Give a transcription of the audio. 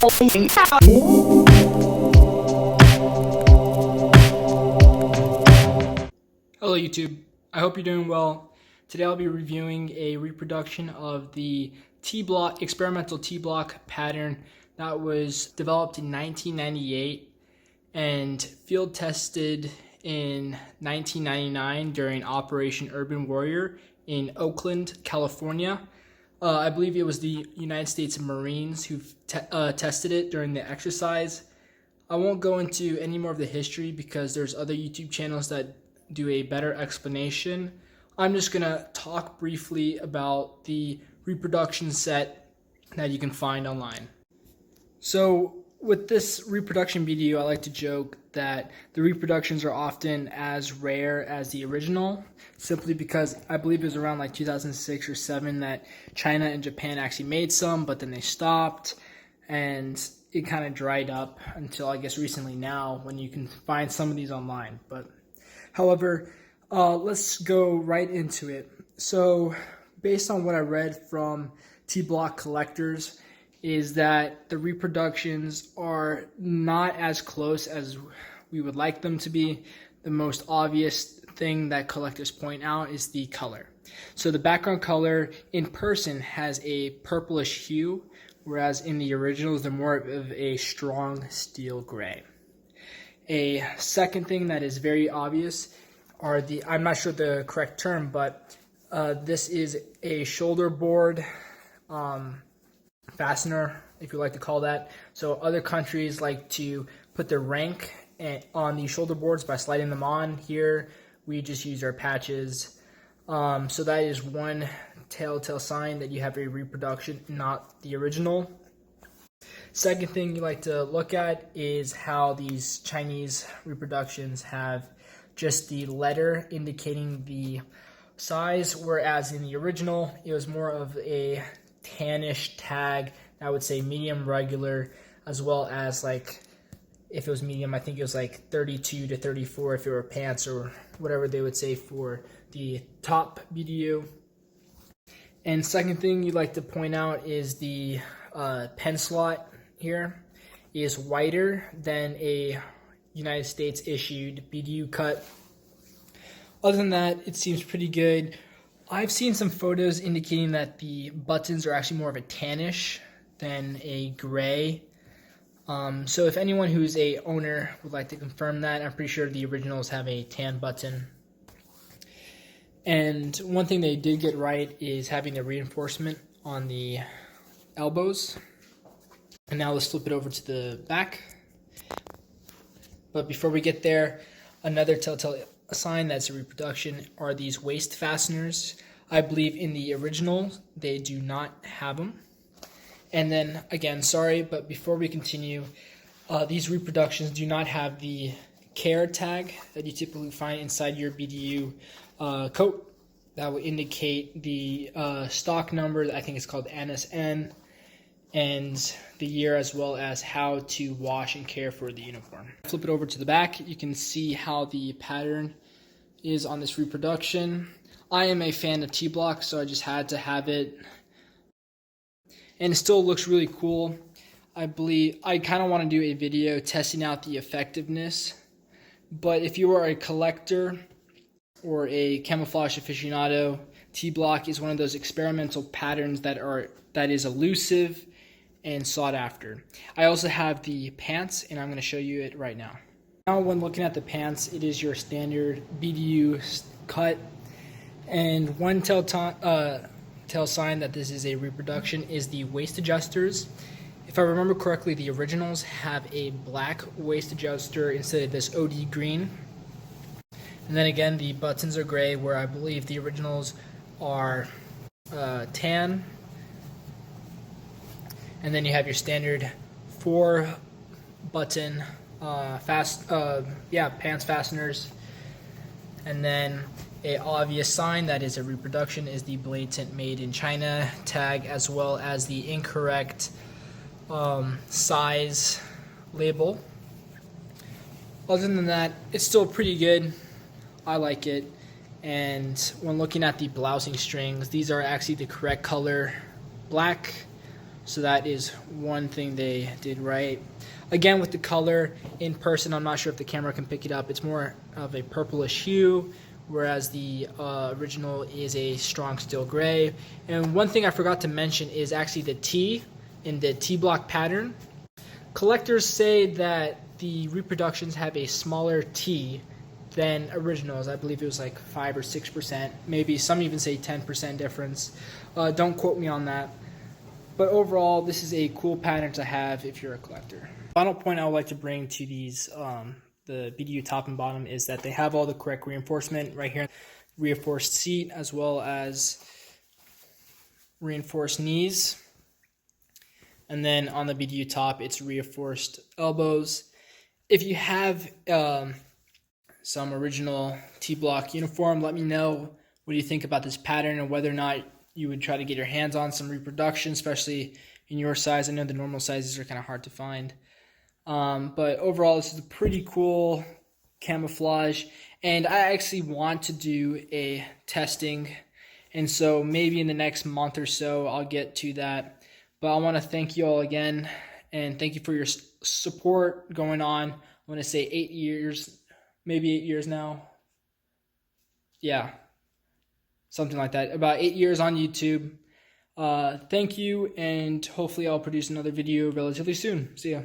Hello YouTube, I hope you're doing well. Today I'll be reviewing a reproduction of the experimental T Block pattern that was developed in 1998 and field tested in 1999 during Operation Urban Warrior in Oakland, California. I believe it was the United States Marines who tested it during the exercise. I won't go into any more of the history because there's other YouTube channels that do a better explanation. I'm just gonna talk briefly about the reproduction set that you can find online. So with this reproduction video, I like to joke that the reproductions are often as rare as the original, simply because I believe it was around like 2006 or 7 that China and Japan actually made some, but then they stopped and it kind of dried up until I guess recently now when you can find some of these online. But however, let's go right into it. So based on what I read from T Block collectors is that the reproductions are not as close as we would like them to be. The most obvious thing that collectors point out is the color. So the background color in person has a purplish hue, whereas in the originals they're more of a strong steel gray. A second thing that is very obvious are I'm not sure the correct term, but this is a shoulder board fastener, if you like to call that. So other countries like to put their rank on these shoulder boards by sliding them on. Here we just use our patches. So that is one telltale sign that you have a reproduction, not the original. Second thing you like to look at is how these Chinese reproductions have just the letter indicating the size, whereas in the original it was more of a tannish tag. I would say medium, regular, as well as like if it was medium, I think it was like 32 to 34 if it were pants or whatever they would say for the top BDU. And second thing you'd like to point out is the pen slot here is wider than a United States issued BDU cut. Other than that, it seems pretty good. I've seen some photos indicating that the buttons are actually more of a tannish than a gray. So if anyone who's a owner would like to confirm that, I'm pretty sure the originals have a tan button. And one thing they did get right is having the reinforcement on the elbows. And now let's flip it over to the back. But before we get there, another telltale sign that's a reproduction are these waist fasteners. I believe in the original they do not have them. And then again, sorry, but before we continue, these reproductions do not have the care tag that you typically find inside your BDU coat. That will indicate the stock number, I think it's called NSN, and the year, as well as how to wash and care for the uniform. Flip it over to the back, you can see how the pattern is on this reproduction. I am a fan of T Block, so I just had to have it. And it still looks really cool. I believe I kind of want to do a video testing out the effectiveness. But if you are a collector or a camouflage aficionado, T Block is one of those experimental patterns that is elusive and sought after. I also have the pants, and I'm going to show you it right now. Now when looking at the pants, it is your standard BDU cut. And one tell sign that this is a reproduction is the waist adjusters. If I remember correctly, the originals have a black waist adjuster instead of this OD green. And then again, the buttons are gray, where I believe the originals are tan. And then you have your standard 4-button pants fasteners. And then a obvious sign that is a reproduction is the blatant made in China tag, as well as the incorrect size label. Other than that, it's still pretty good. I like it. And when looking at the blousing strings, these are actually the correct color, black. So that is one thing they did right. Again, with the color in person, I'm not sure if the camera can pick it up. It's more of a purplish hue, whereas the original is a strong steel gray. And one thing I forgot to mention is actually the T in the T block pattern. Collectors say that the reproductions have a smaller T than originals. I believe it was like 5 or 6%, maybe some even say 10% difference. Don't quote me on that. But overall, this is a cool pattern to have if you're a collector. Final point I would like to bring to these, the BDU top and bottom, is that they have all the correct reinforcement right here. Reinforced seat as well as reinforced knees. And then on the BDU top, it's reinforced elbows. If you have some original T Block uniform, let me know what you think about this pattern and whether or not you would try to get your hands on some reproduction, especially in your size. I know the normal sizes are kind of hard to find. But overall, this is a pretty cool camouflage. And I actually want to do a testing. And so maybe in the next month or so, I'll get to that. But I want to thank you all again. And thank you for your support going on. I want to say 8 years, maybe 8 years now. Yeah, something like that. About 8 years on YouTube. Thank you, and hopefully I'll produce another video relatively soon. See ya.